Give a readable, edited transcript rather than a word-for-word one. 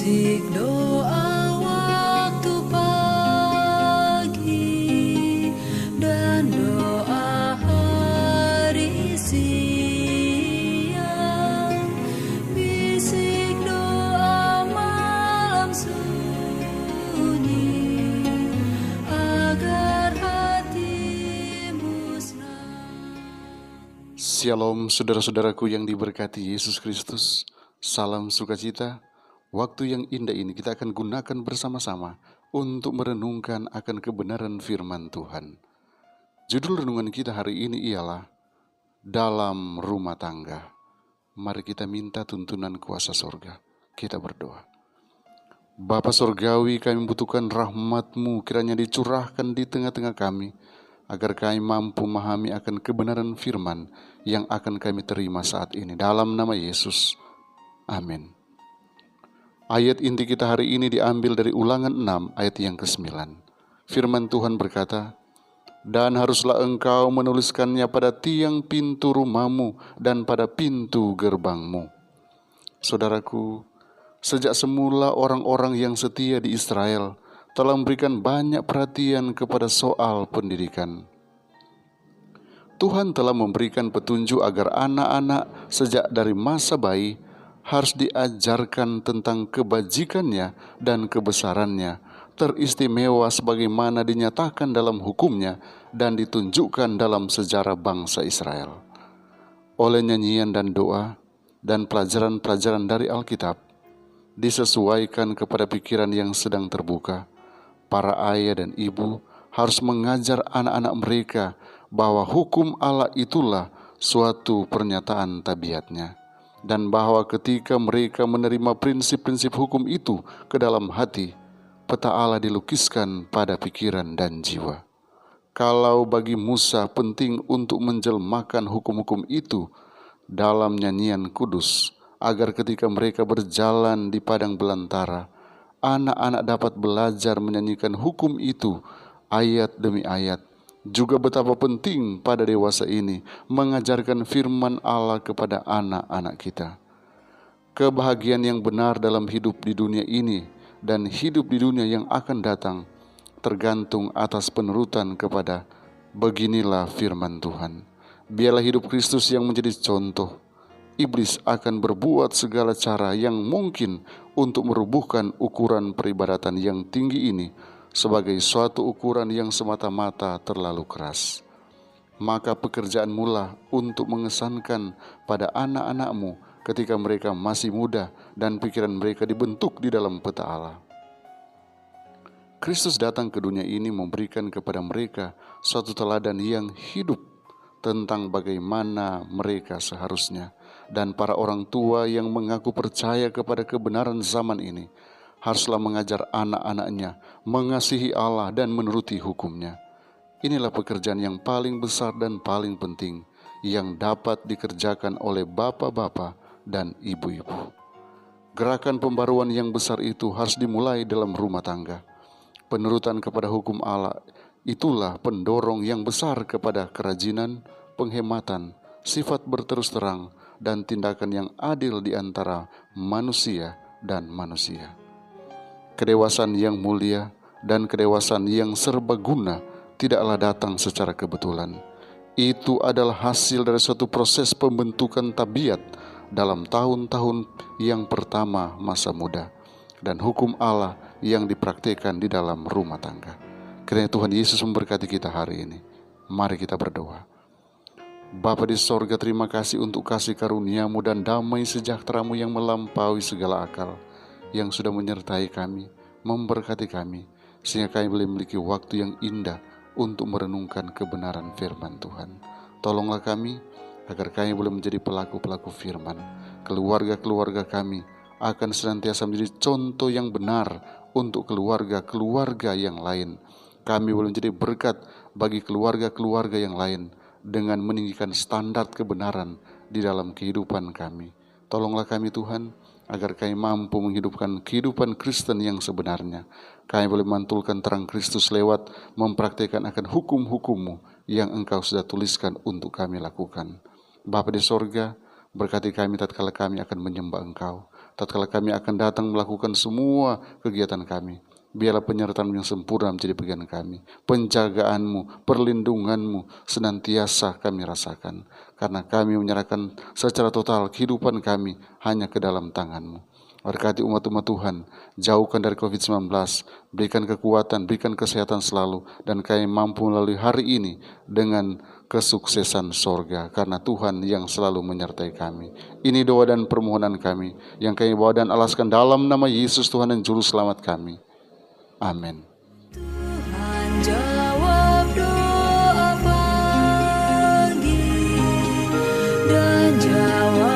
Bisik doa waktu pagi dan doa hari siang, bisik doa malam sunyi agar hatimu senang. Shalom saudara-saudaraku yang diberkati Yesus Kristus. Salam sukacita. Waktu yang indah ini kita akan gunakan bersama-sama untuk merenungkan akan kebenaran firman Tuhan. Judul renungan kita hari ini ialah Dalam Rumah Tangga. Mari kita minta tuntunan kuasa sorga. Kita berdoa. Bapa Sorgawi, kami membutuhkan rahmat-Mu kiranya dicurahkan di tengah-tengah kami, agar kami mampu memahami akan kebenaran firman yang akan kami terima saat ini. Dalam nama Yesus. Amin. Ayat inti kita hari ini diambil dari Ulangan 6 ayat yang ke-9. Firman Tuhan berkata, "Dan haruslah engkau menuliskannya pada tiang pintu rumahmu dan pada pintu gerbangmu." Saudaraku, sejak semula orang-orang yang setia di Israel telah memberikan banyak perhatian kepada soal pendidikan. Tuhan telah memberikan petunjuk agar anak-anak sejak dari masa bayi harus diajarkan tentang kebajikannya dan kebesarannya, teristimewa sebagaimana dinyatakan dalam hukumnya dan ditunjukkan dalam sejarah bangsa Israel. Oleh nyanyian dan doa dan pelajaran-pelajaran dari Alkitab, disesuaikan kepada pikiran yang sedang terbuka, para ayah dan ibu harus mengajar anak-anak mereka bahwa hukum Allah itulah suatu pernyataan tabiatnya, dan bahwa ketika mereka menerima prinsip-prinsip hukum itu ke dalam hati, peta Allah dilukiskan pada pikiran dan jiwa. Kalau bagi Musa penting untuk menjelmakan hukum-hukum itu dalam nyanyian kudus, agar ketika mereka berjalan di padang belantara, anak-anak dapat belajar menyanyikan hukum itu ayat demi ayat. Juga betapa penting pada dewasa ini mengajarkan firman Allah kepada anak-anak kita. Kebahagiaan yang benar dalam hidup di dunia ini dan hidup di dunia yang akan datang tergantung atas penurutan kepada beginilah firman Tuhan. Biarlah hidup Kristus yang menjadi contoh. Iblis akan berbuat segala cara yang mungkin untuk merubuhkan ukuran peribadatan yang tinggi ini sebagai suatu ukuran yang semata-mata terlalu keras. Maka pekerjaanmu lah untuk mengesankan pada anak-anakmu ketika mereka masih muda dan pikiran mereka dibentuk di dalam peta Allah. Kristus datang ke dunia ini memberikan kepada mereka suatu teladan yang hidup tentang bagaimana mereka seharusnya. Dan para orang tua yang mengaku percaya kepada kebenaran zaman ini haruslah mengajar anak-anaknya mengasihi Allah dan menuruti hukumnya. Inilah pekerjaan yang paling besar dan paling penting yang dapat dikerjakan oleh bapak-bapak dan ibu-ibu. Gerakan pembaruan yang besar itu harus dimulai dalam rumah tangga. Penurutan kepada hukum Allah itulah pendorong yang besar kepada kerajinan, penghematan, sifat berterus terang, dan tindakan yang adil di antara manusia dan manusia. Kedewasaan yang mulia dan kedewasaan yang serbaguna tidaklah datang secara kebetulan. Itu adalah hasil dari suatu proses pembentukan tabiat dalam tahun-tahun yang pertama masa muda dan hukum Allah yang dipraktikkan di dalam rumah tangga. Kiranya Tuhan Yesus memberkati kita hari ini. Mari kita berdoa. Bapa di sorga, terima kasih untuk kasih karunia-Mu dan damai sejahtera-Mu yang melampaui segala akal, yang sudah menyertai kami, memberkati kami, sehingga kami boleh memiliki waktu yang indah untuk merenungkan kebenaran firman Tuhan. Tolonglah kami, agar kami boleh menjadi pelaku-pelaku firman. Keluarga-keluarga kami akan senantiasa menjadi contoh yang benar untuk keluarga-keluarga yang lain. Kami boleh menjadi berkat bagi keluarga-keluarga yang lain, dengan meninggikan standar kebenaran di dalam kehidupan kami. Tolonglah kami Tuhan, agar kami mampu menghidupkan kehidupan Kristen yang sebenarnya. Kami boleh memantulkan terang Kristus lewat mempraktikkan akan hukum-hukum-Mu yang Engkau sudah tuliskan untuk kami lakukan. Bapa di sorga, berkati kami tatkala kami akan menyembah Engkau. tatkala kami akan datang melakukan semua kegiatan kami. Biarlah penyertaan yang sempurna menjadi bagian kami. Penjagaanmu, perlindunganmu senantiasa kami rasakan. Karena kami menyerahkan secara total kehidupan kami hanya ke dalam tanganmu. Berkati umat-umat Tuhan, jauhkan dari COVID-19, berikan kekuatan, berikan kesehatan selalu, dan kami mampu melalui hari ini dengan kesuksesan sorga, karena Tuhan yang selalu menyertai kami. Ini doa dan permohonan kami, yang kami bawa dan alaskan dalam nama Yesus Tuhan dan Juru Selamat kami. Amin. Tuhan jawab doa pagi dan jawab